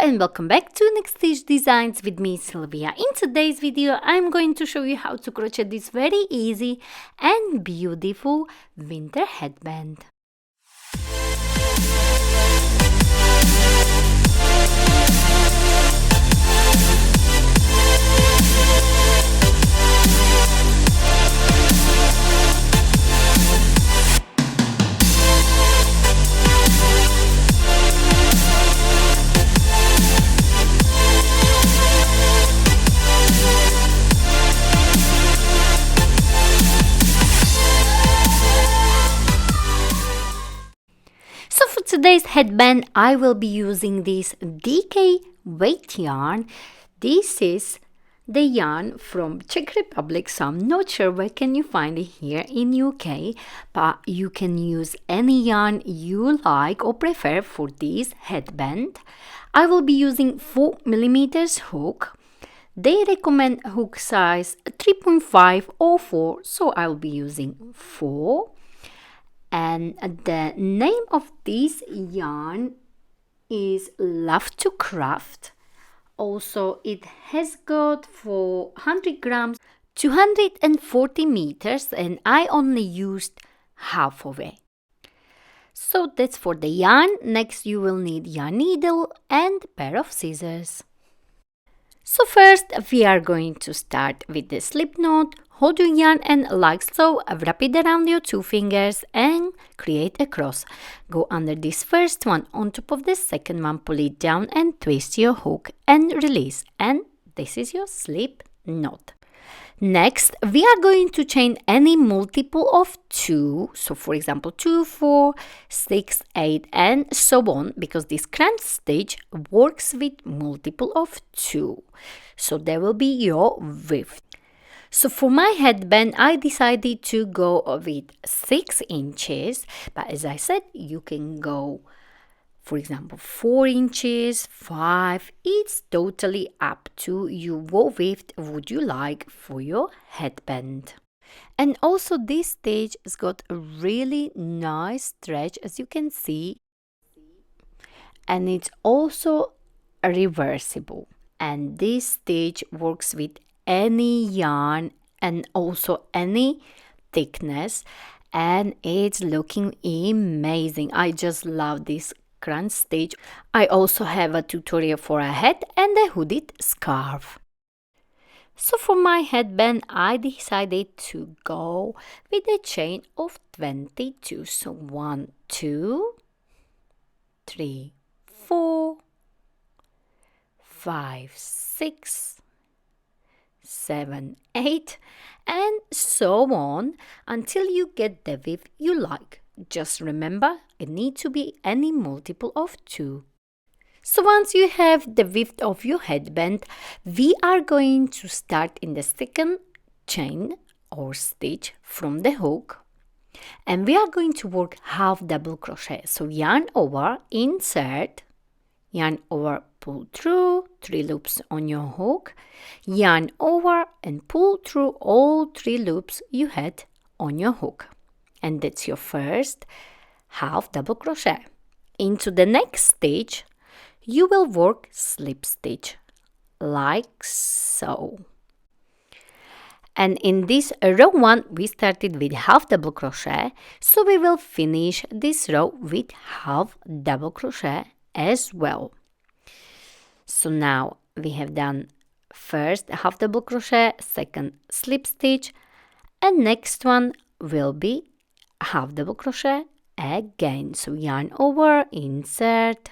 and welcome back to Next Stitch Designs with me, Sylvia. In today's video, I'm going to show you how to crochet this very easy and beautiful winter headband. So for today's headband, I will be using this DK weight yarn. This is the yarn from Czech Republic, so I'm not sure where can you find it here in UK, but you can use any yarn you like or prefer for this headband. I will be using 4mm hook. They recommend hook size 3.5 or 4, so I will be using 4. And the name of this yarn is Love to Craft. Also, it has got for 100 grams 240 meters, and I only used half of it. So that's for the yarn. Next you will need yarn needle and pair of scissors. So first we are going to start with the slip knot. Hold your yarn and like so, wrap it around your 2 fingers and create a cross. Go under this first one, on top of the second one, pull it down and twist your hook and release. And this is your slip knot. Next, we are going to chain any multiple of 2. So for example, 2, 4, 6, 8 and so on, because this crunch stitch works with multiple of 2. So there will be your width. So for my headband, I decided to go with 6 inches, but as I said, you can go, for example, 4 inches, 5, it's totally up to you. What width would you like for your headband? And also this stitch has got a really nice stretch, as you can see, and it's also reversible. And this stitch works with any yarn and also any thickness, and it's looking amazing. I just love this crunch stitch. I also have a tutorial for a hat and a hooded scarf. So for my headband, I decided to go with a chain of 22. So 1, 2, 3, 4, 5, 6, 7, 8 and so on until you get the width you like. Just remember, it needs to be any multiple of 2. So once you have the width of your headband, we are going to start in the second chain or stitch from the hook, and we are going to work half double crochet. So yarn over, insert, yarn over, pull through, 3 loops on your hook, yarn over and pull through all 3 loops you had on your hook. And that's your first half double crochet. Into the next stitch, you will work slip stitch like so. And in this row 1, we started with half double crochet, so we will finish this row with half double crochet as well. So now we have done first half double crochet, second slip stitch, and next one will be half double crochet again. So yarn over, insert,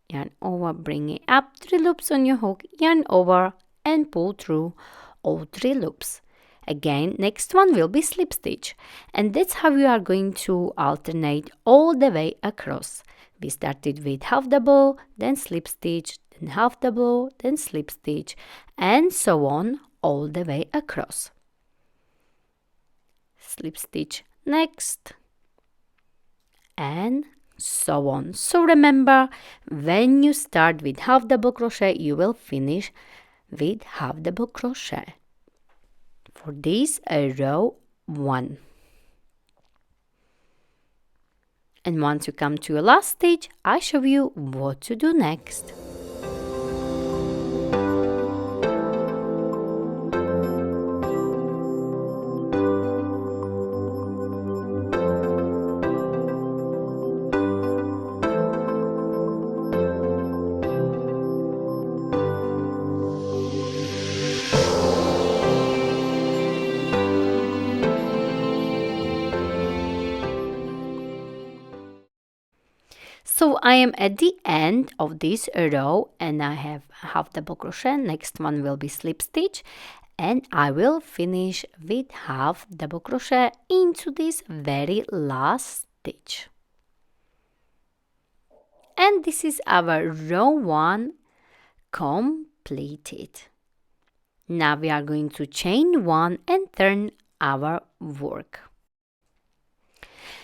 yarn over, bring it up, 3 loops on your hook, yarn over and pull through all 3 loops. Again, next one will be slip stitch, and that's how you are going to alternate all the way across. We started with half double, then slip stitch, then half double, then slip stitch, and so on all the way across. Slip stitch next, and so on. So remember, when you start with half double crochet, you will finish with half double crochet for this row 1. And once you come to your last stitch, I show you what to do next. So I am at the end of this row and I have half double crochet. Next one will be slip stitch, and I will finish with half double crochet into this very last stitch. And this is our row 1 completed. Now we are going to chain 1 and turn our work.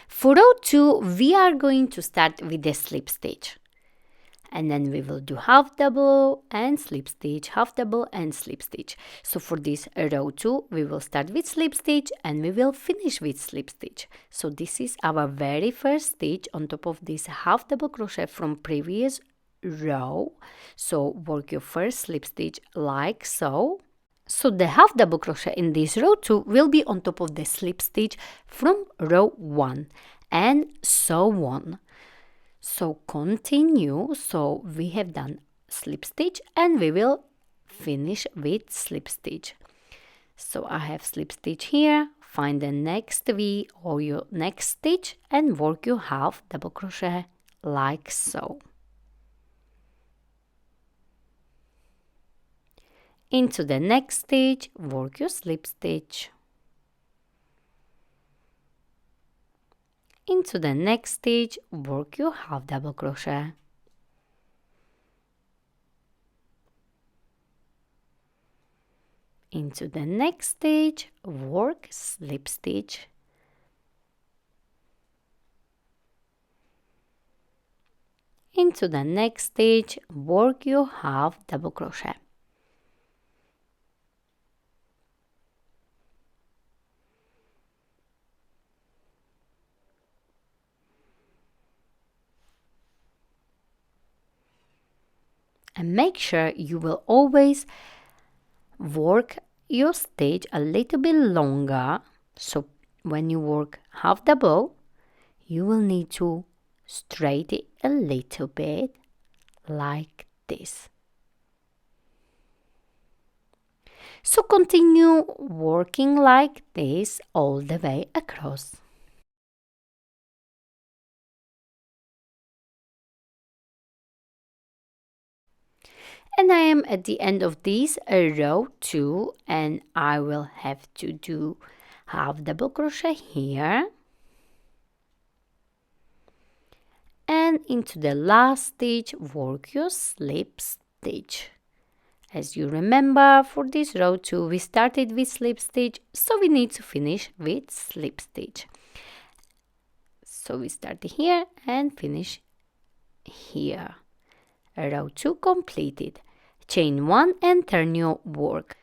For row 2, we are going to start with the slip stitch. And then we will do half double and slip stitch, half double and slip stitch. So for this row 2, we will start with slip stitch and we will finish with slip stitch. So this is our very first stitch on top of this half double crochet from previous row. So work your first slip stitch like so. So the half double crochet in this row 2 will be on top of the slip stitch from row 1 and so on. So continue. So we have done slip stitch and we will finish with slip stitch. So I have slip stitch here. Find the next V or your next stitch and work your half double crochet like so. Into the next stitch, work your slip stitch. Into the next stitch, work your half double crochet. Into the next stitch, work slip stitch. Into the next stitch, work your half double crochet. And make sure you will always work your stitch a little bit longer. So when you work half double, you will need to straighten it a little bit like this. So continue working like this all the way across. And I am at the end of this row 2 and I will have to do half double crochet here and into the last stitch work your slip stitch. As you remember, for this row 2 we started with slip stitch, so we need to finish with slip stitch. So we start here and finish here. Row 2 completed. Chain 1 and turn your work.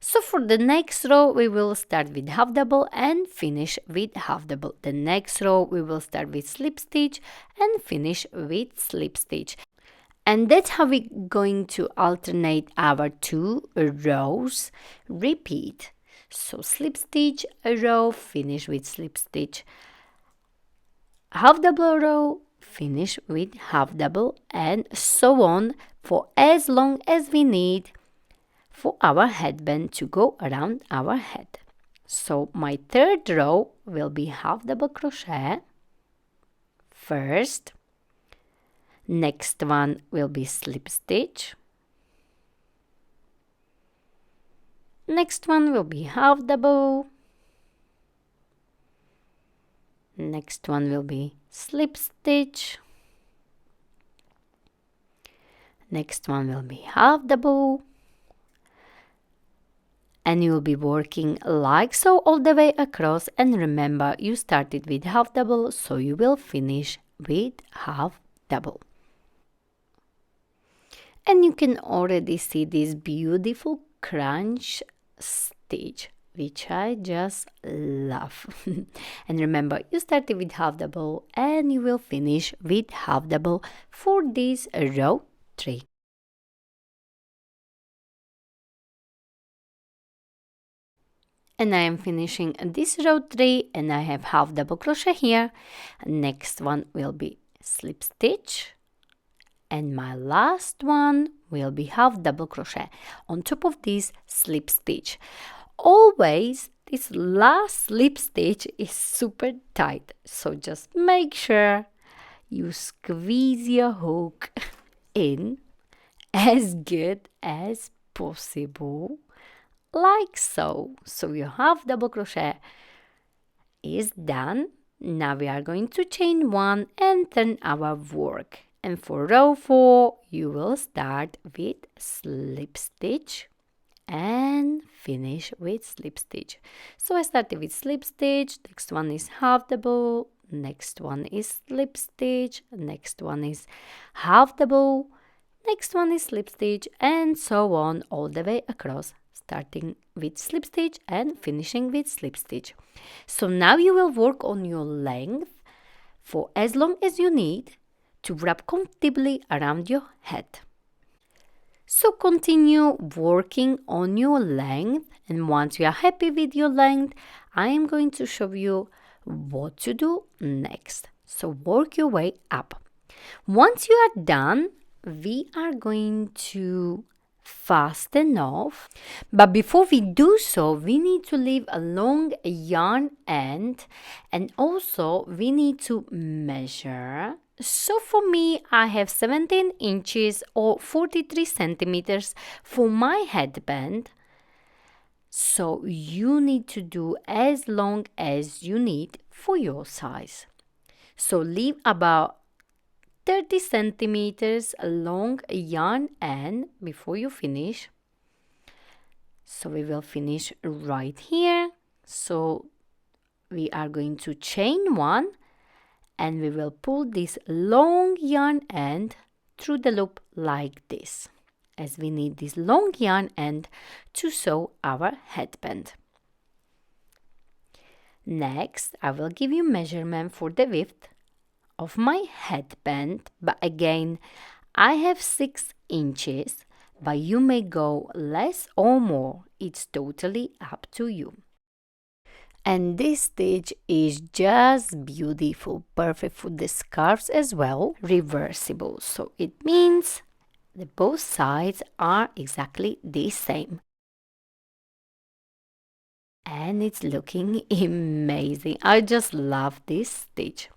So for the next row we will start with half double and finish with half double. The next row we will start with slip stitch and finish with slip stitch. And that's how we're going to alternate our 2 rows. Repeat. So slip stitch a row, finish with slip stitch. Half double row, finish with half double, and so on for as long as we need for our headband to go around our head. So my third row will be half double crochet first. Next one will be slip stitch. Next one will be half double. Next one will be slip stitch. Next one will be half double. And you will be working like so all the way across. And remember, you started with half double, so you will finish with half double. And you can already see this beautiful crunch stitch. which I just love. And remember, you started with half double and you will finish with half double for this row 3. And I am finishing this row 3 and I have half double crochet here. Next one will be slip stitch, and my last one will be half double crochet on top of this slip stitch. Always this last slip stitch is super tight, so just make sure you squeeze your hook in as good as possible, like so. So your half double crochet is done. Now we are going to chain 1 and turn our work. And for row 4, you will start with slip stitch and finish with slip stitch. So I started with slip stitch, next one is half double, next one is slip stitch, next one is half double, next one is slip stitch, and so on all the way across, starting with slip stitch and finishing with slip stitch. So now you will work on your length for as long as you need to wrap comfortably around your head. So continue working on your length, and once you are happy with your length, I am going to show you what to do next. So work your way up. Once you are done, we are going to fasten off, but before we do so, we need to leave a long yarn end, and also we need to measure. So for me, I have 17 inches or 43 centimeters for my headband. So you need to do as long as you need for your size. So leave about 30 centimeters long yarn end before you finish. So we will finish right here. So we are going to chain 1 and we will pull this long yarn end through the loop like this, as we need this long yarn end to sew our headband. Next, I will give you measurement for the width of my headband, but again, I have 6 inches, but you may go less or more. It's totally up to you. And this stitch is just beautiful, perfect for the scarves as well, reversible. So it means that both sides are exactly the same. And it's looking amazing. I just love this stitch.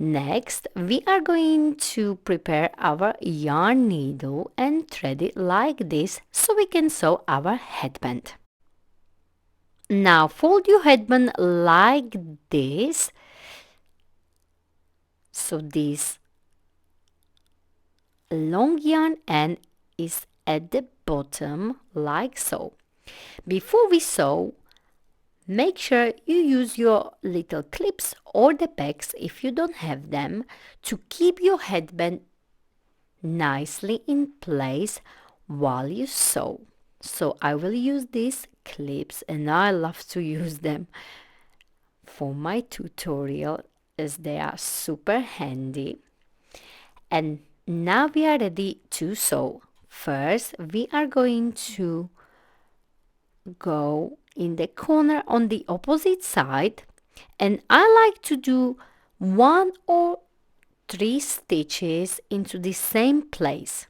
Next, we are going to prepare our yarn needle and thread it like this so we can sew our headband. Now fold your headband like this. So this long yarn end is at the bottom like so. Before we sew, make sure you use your little clips or the pegs if you don't have them to keep your headband nicely in place while you sew. So I will use these clips and I love to use them for my tutorial as they are super handy. And now we are ready to sew. First, we are going to go in the corner on the opposite side, and I like to do 1 or 3 stitches into the same place,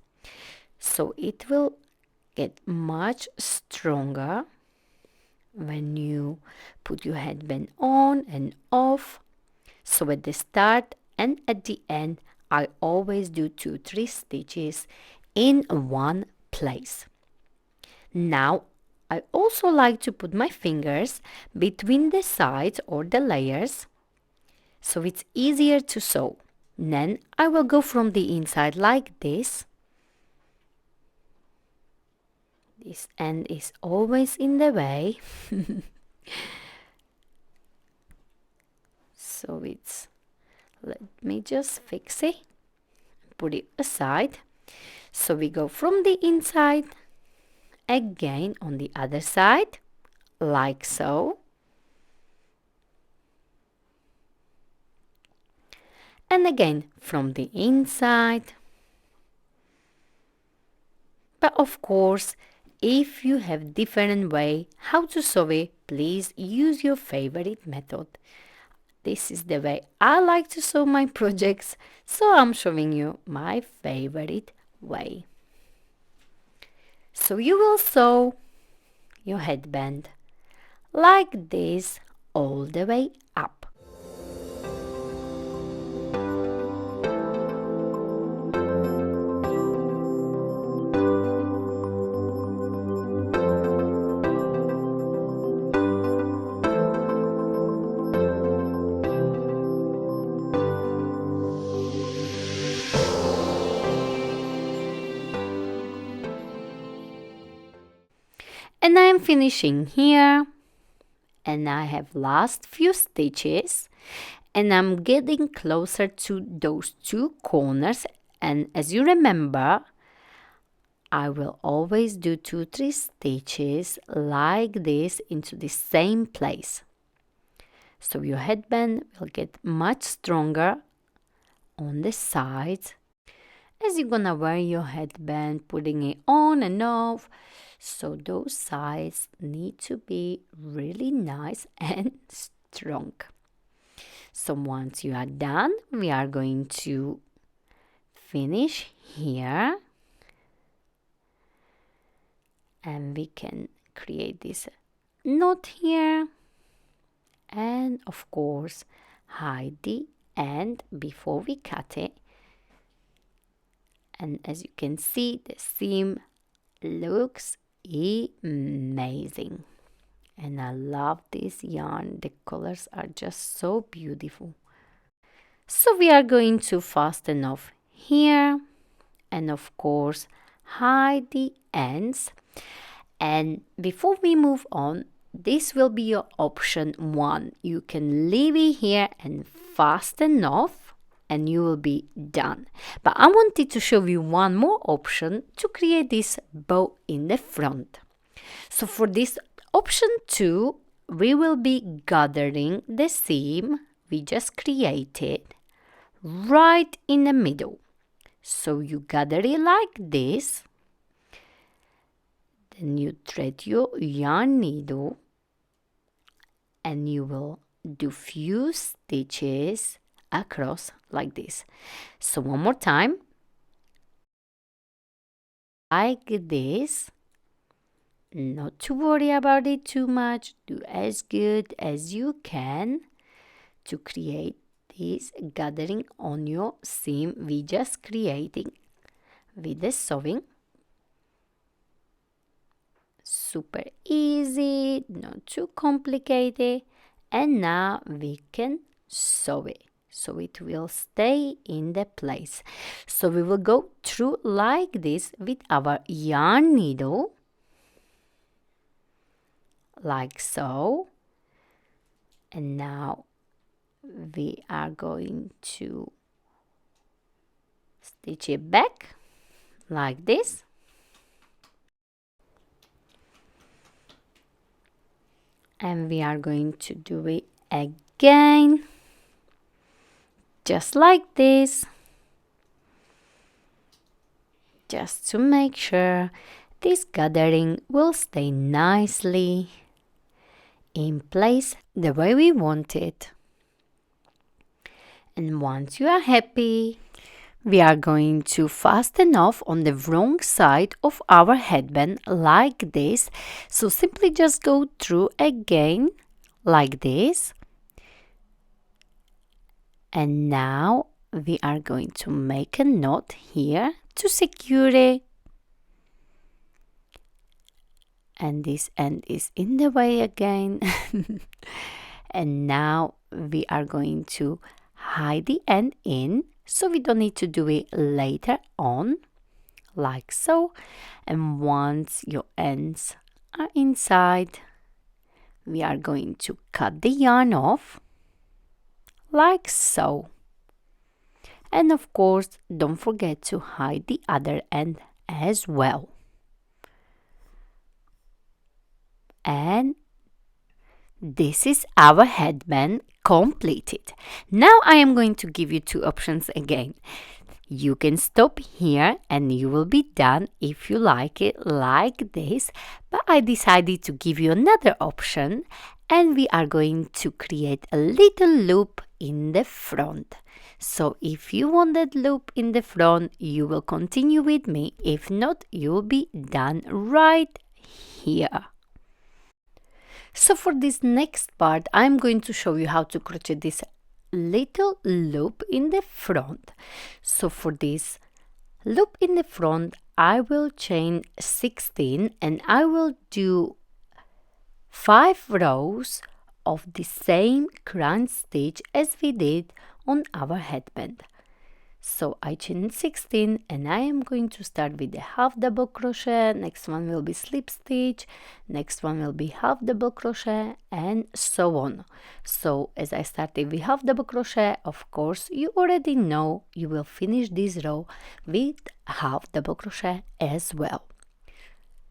so it will get much stronger when you put your headband on and off. So at the start and at the end, I always do 2-3 stitches in one place. Now I also like to put my fingers between the sides or the layers so it's easier to sew. Then I will go from the inside like this. This end is always in the way. So let me just fix it, put it aside. So we go from the inside, again on the other side like so. And again from the inside. But of course, if you have different way how to sew it, please use your favorite method. This is the way I like to sew my projects, so I'm showing you my favorite way. So you will sew your headband like this all the way up. And I'm finishing here, and I have last few stitches, and I'm getting closer to those two corners. And as you remember, I will always do 2-3 stitches like this into the same place, so your headband will get much stronger on the sides as you're gonna wear your headband, putting it on and off. So those sides need to be really nice and strong. So once you are done, we are going to finish here, and we can create this knot here, and of course hide the end before we cut it. And as you can see, the seam looks amazing, and I love this yarn. The colors are just so beautiful. So we are going to fasten off here, and of course hide the ends. And before we move on, this will be your option 1. You can leave it here and fasten off, and you will be done. But I wanted to show you one more option to create this bow in the front. So for this option 2, we will be gathering the seam we just created right in the middle. So you gather it like this, then you thread your yarn needle, and you will do few stitches across like this. So one more time, like this. Not to worry about it too much. Do as good as you can to create this gathering on your seam we just creating with the sewing. Super easy, not too complicated. And now we can sew it, so it will stay in the place. So we will go through like this with our yarn needle, like so. And now we are going to stitch it back like this. And we are going to do it again, just like this, just to make sure this gathering will stay nicely in place the way we want it. And once you are happy, we are going to fasten off on the wrong side of our headband like this. So simply just go through again like this. And now we are going to make a knot here to secure it. And this end is in the way again. And now we are going to hide the end in, so we don't need to do it later on, like so. And once your ends are inside, we are going to cut the yarn off, like so. And of course, don't forget to hide the other end as well. And this is our headband completed. Now I am going to give you two options again. You can stop here and you will be done if you like it like this, but I decided to give you another option, and we are going to create a little loop in the front. So if you want that loop in the front, you will continue with me. If not, you'll be done right here. So for this next part, I'm going to show you how to crochet this little loop in the front. So for this loop in the front, I will chain 16 and I will do 5 rows of the same crunch stitch as we did on our headband. So I chain 16 and I am going to start with the half double crochet, next one will be slip stitch, next one will be half double crochet, and so on. So as I started with half double crochet, of course you already know you will finish this row with half double crochet as well.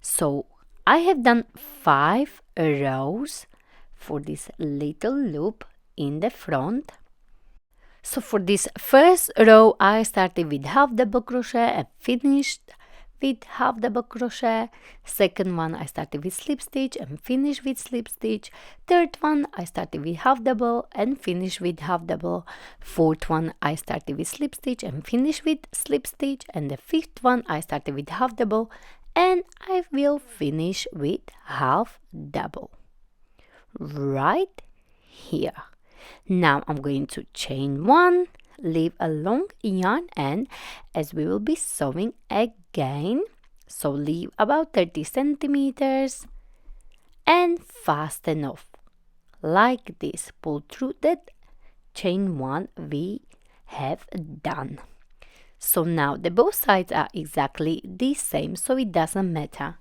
So I have done 5 rows for this little loop in the front. So for this first row, I started with half double crochet and finished with half double crochet. Second one, I started with slip stitch and finished with slip stitch. Third one, I started with half double and finished with half double. Fourth one, I started with slip stitch and finished with slip stitch. And the fifth one, I started with half double and I will finish with half double right here. Now I'm going to chain 1, leave a long yarn end as we will be sewing again. So leave about 30 centimeters and fasten off like this. Pull through that chain 1 we have done. So now the both sides are exactly the same, so it doesn't matter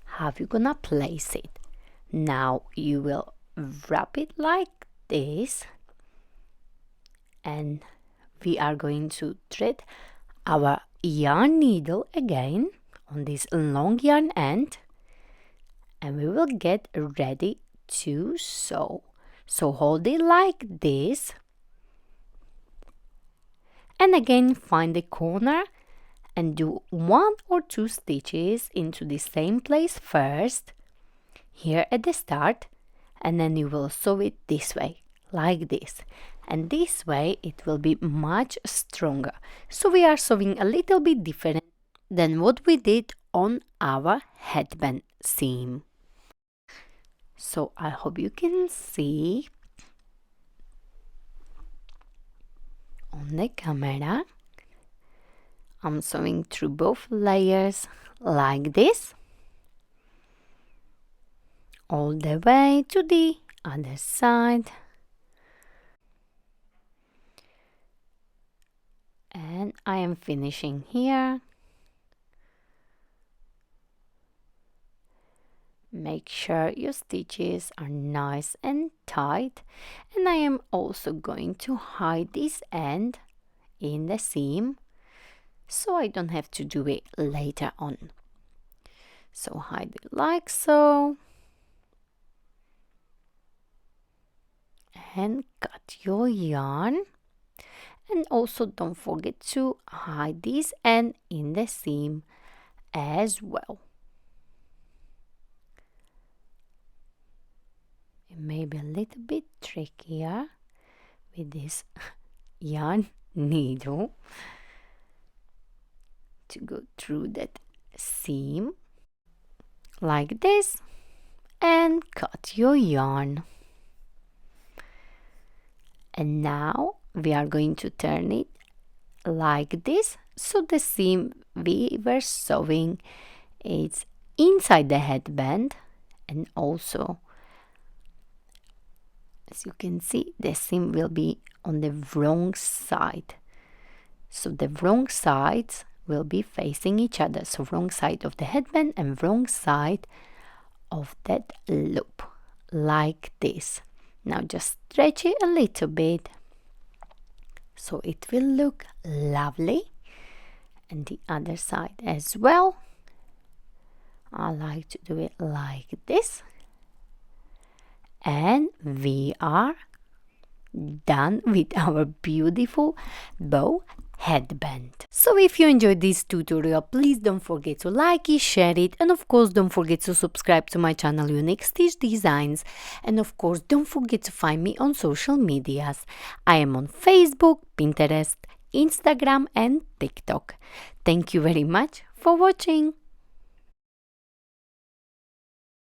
how you're gonna place it. Now you will wrap it like this, and we are going to thread our yarn needle again on this long yarn end, and we will get ready to sew. So hold it like this, and again find the corner and do 1 or 2 stitches into the same place first here at the start, and then you will sew it this way like this, and this way it will be much stronger. So we are sewing a little bit different than what we did on our headband seam. So I hope you can see on the camera. I'm sewing through both layers like this all the way to the other side, and I am finishing here. Make sure your stitches are nice and tight, and I am also going to hide this end in the seam so I don't have to do it later on. So hide it like so, and cut your yarn, and also don't forget to hide this end in the seam as well. It may be a little bit trickier with this yarn needle to go through that seam like this, and cut your yarn. And now we are going to turn it like this, so the seam we were sewing is inside the headband, and also as you can see the seam will be on the wrong side. So the wrong sides will be facing each other, so wrong side of the headband and wrong side of that loop like this. Now just stretch it a little bit so it will look lovely, and the other side as well. I like to do it like this, And we are done with our beautiful bow headband. So if you enjoyed this tutorial, please don't forget to like it, share it, and of course don't forget to subscribe to my channel Unique Stitch Designs. And of course don't forget to find me on social medias. I am on Facebook, Pinterest, Instagram and TikTok. Thank you very much for watching.